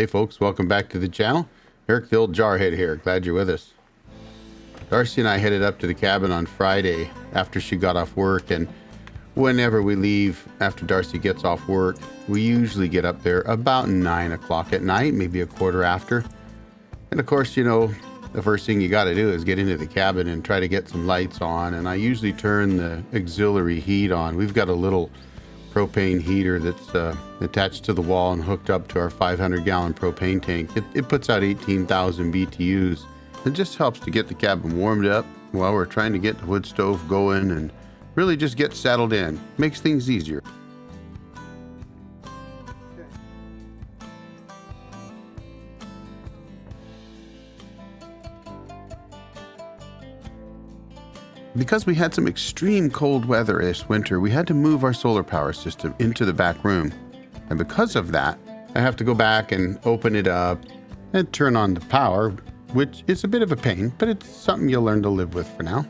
Hey folks, welcome back to the channel. Eric the Old Jarhead here. Glad you're with us. Darcy and I headed up to the cabin on Friday after she got off work, and whenever we leave after Darcy gets off work, we usually get up there about 9 o'clock at night, maybe a quarter after. And of course, you know, the first thing you got to do is get into the cabin and try to get some lights on, and I usually turn the auxiliary heat on. We've got a little propane heater that's attached to the wall and hooked up to our 500-gallon propane tank. It puts out 18,000 BTUs. It just helps to get the cabin warmed up while we're trying to get the wood stove going and really just get settled in. Makes things easier. Because we had some extreme cold weather this winter, we had to move our solar power system into the back room. And because of that, I have to go back and open it up and turn on the power, which is a bit of a pain, but it's something you'll learn to live with for now.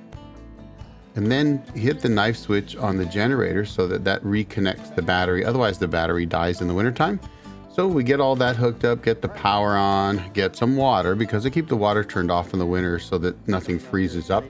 And then hit the knife switch on the generator so that reconnects the battery. Otherwise, the battery dies in the wintertime. So we get all that hooked up, get the power on, get some water, because I keep the water turned off in the winter so that nothing freezes up.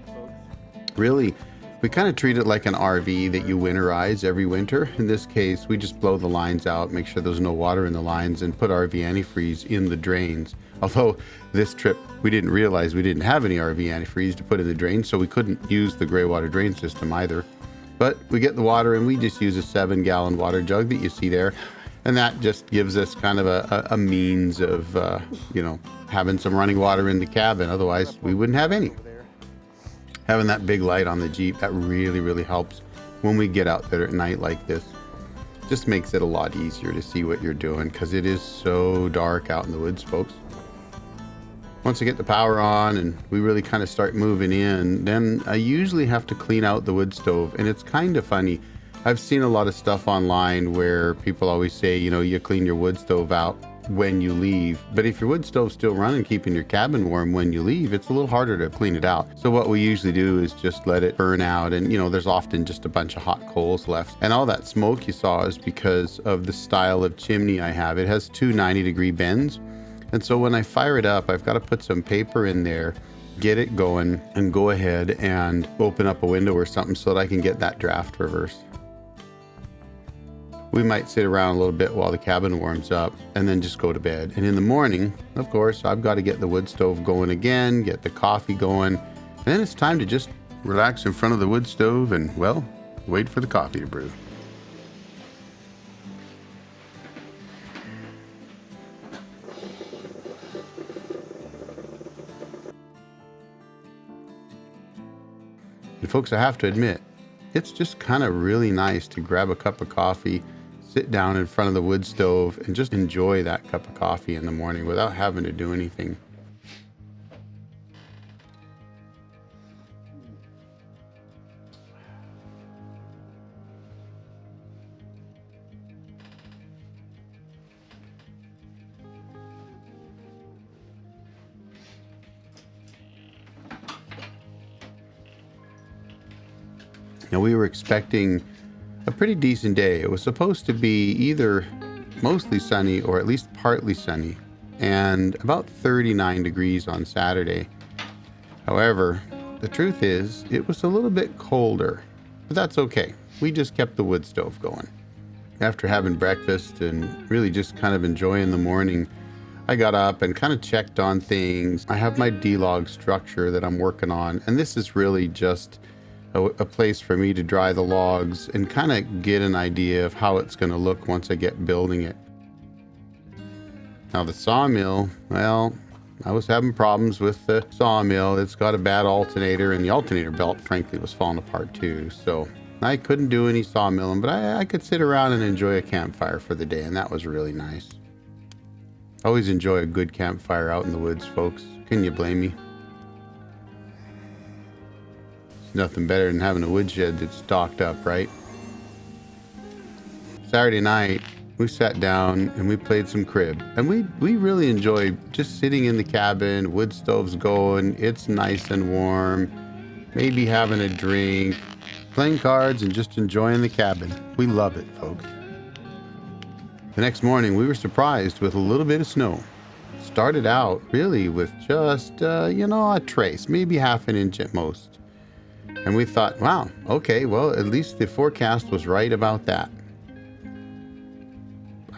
Really, we kind of treat it like an RV that you winterize every winter. In this case, we just blow the lines out, make sure there's no water in the lines, and put RV antifreeze in the drains. Although this trip, we didn't realize we didn't have any RV antifreeze to put in the drains, so we couldn't use the gray water drain system either. But we get the water, and we just use a 7-gallon water jug that you see there. And that just gives us kind of a means of, having some running water in the cabin. Otherwise, we wouldn't have any. Having that big light on the Jeep, that really, really helps when we get out there at night like this. Just makes it a lot easier to see what you're doing, because it is so dark out in the woods, folks. Once I get the power on and we really kind of start moving in, then I usually have to clean out the wood stove. And it's kind of funny. I've seen a lot of stuff online where people always say, you clean your wood stove out when you leave. But if your wood stove's still running, keeping your cabin warm when you leave, it's a little harder to clean it out. So what we usually do is just let it burn out, and there's often just a bunch of hot coals left. And all that smoke you saw is because of the style of chimney I have. It has two 90-degree bends. And so when I fire it up, I've got to put some paper in there, get it going, and go ahead and open up a window or something so that I can get that draft reversed. We might sit around a little bit while the cabin warms up and then just go to bed. And in the morning, of course, I've got to get the wood stove going again, get the coffee going, and then it's time to just relax in front of the wood stove and, well, wait for the coffee to brew. And folks, I have to admit, it's just kind of really nice to grab a cup of coffee, sit down in front of the wood stove, and just enjoy that cup of coffee in the morning without having to do anything. Now, we were expecting a pretty decent day. It was supposed to be either mostly sunny or at least partly sunny, and about 39 degrees on Saturday. However, the truth is, it was a little bit colder, but that's okay. We just kept the wood stove going. After having breakfast and really just kind of enjoying the morning, I got up and kind of checked on things. I have my D-log structure that I'm working on, and this is really just a place for me to dry the logs and kind of get an idea of how it's going to look once I get building it. Now the sawmill, well, I was having problems with the sawmill. It's got a bad alternator, and the alternator belt, frankly, was falling apart too. So I couldn't do any sawmilling, but I could sit around and enjoy a campfire for the day, and that was really nice. Always enjoy a good campfire out in the woods, folks. Can you blame me? Nothing better than having a woodshed that's stocked up, right? Saturday night, we sat down and we played some crib. And we really enjoyed just sitting in the cabin, wood stoves going, it's nice and warm, maybe having a drink, playing cards, and just enjoying the cabin. We love it, folks. The next morning, we were surprised with a little bit of snow. Started out really with just, a trace, maybe half an inch at most. And we thought, wow, okay, well, at least the forecast was right about that.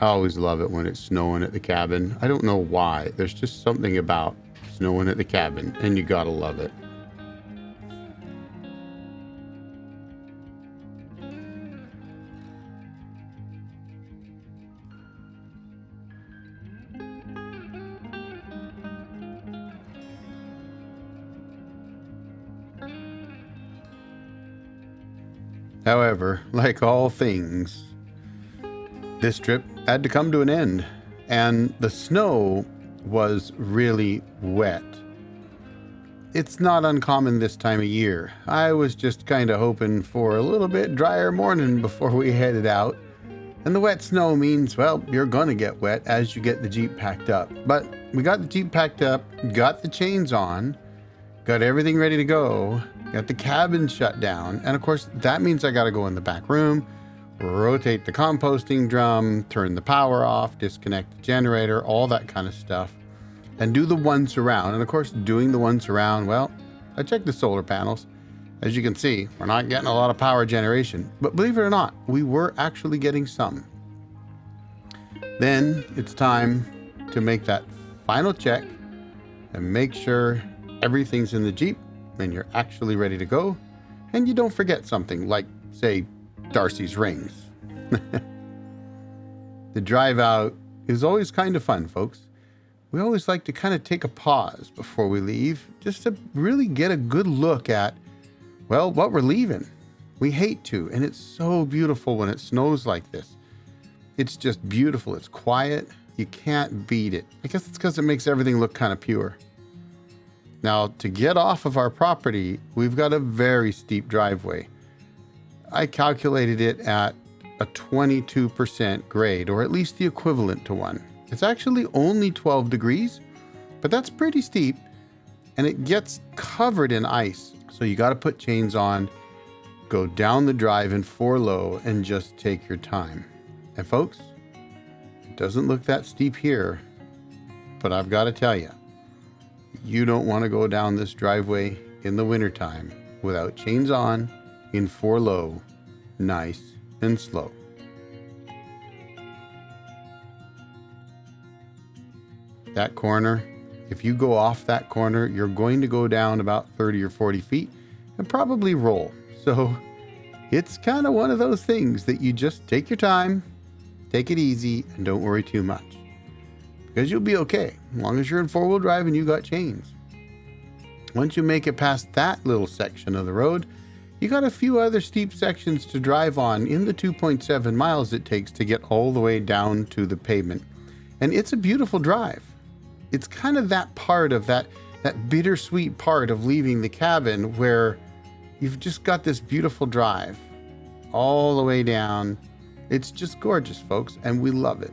I always love it when it's snowing at the cabin. I don't know why. There's just something about snowing at the cabin, and you gotta love it. However, like all things, this trip had to come to an end, and the snow was really wet. It's not uncommon this time of year. I was just kind of hoping for a little bit drier morning before we headed out. And the wet snow means, well, you're going to get wet as you get the Jeep packed up. But we got the Jeep packed up, got the chains on, got everything ready to go, got the cabin shut down. And of course, that means I got to go in the back room, rotate the composting drum, turn the power off, disconnect the generator, all that kind of stuff, and do the once around. And of course, doing the once around, well, I checked the solar panels. As you can see, we're not getting a lot of power generation, but believe it or not, we were actually getting some. Then it's time to make that final check and make sure everything's in the Jeep and you're actually ready to go. And you don't forget something like, say, Darcy's rings. The drive out is always kind of fun, folks. We always like to kind of take a pause before we leave, just to really get a good look at, well, what we're leaving. We hate to, and it's so beautiful when it snows like this. It's just beautiful. It's quiet. You can't beat it. I guess it's because it makes everything look kind of pure. Now, to get off of our property, we've got a very steep driveway. I calculated it at a 22% grade, or at least the equivalent to one. It's actually only 12 degrees, but that's pretty steep, and it gets covered in ice. So you got to put chains on, go down the drive in 4 low, and just take your time. And folks, it doesn't look that steep here, but I've got to tell you, you don't want to go down this driveway in the wintertime without chains on, in 4 low, nice and slow. That corner, if you go off that corner, you're going to go down about 30 or 40 feet and probably roll. So it's kind of one of those things that you just take your time, take it easy, and don't worry too much. Because you'll be okay, as long as you're in 4-wheel drive and you got chains. Once you make it past that little section of the road, you got a few other steep sections to drive on in the 2.7 miles it takes to get all the way down to the pavement. And it's a beautiful drive. It's kind of that part of that bittersweet part of leaving the cabin where you've just got this beautiful drive all the way down. It's just gorgeous, folks, and we love it.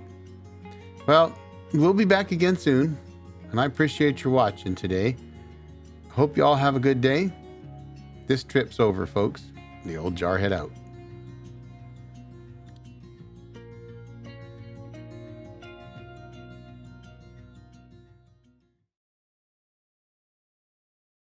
Well, we'll be back again soon, and I appreciate your watching today. Hope you all have a good day. This trip's over, folks. The Old Jarhead out.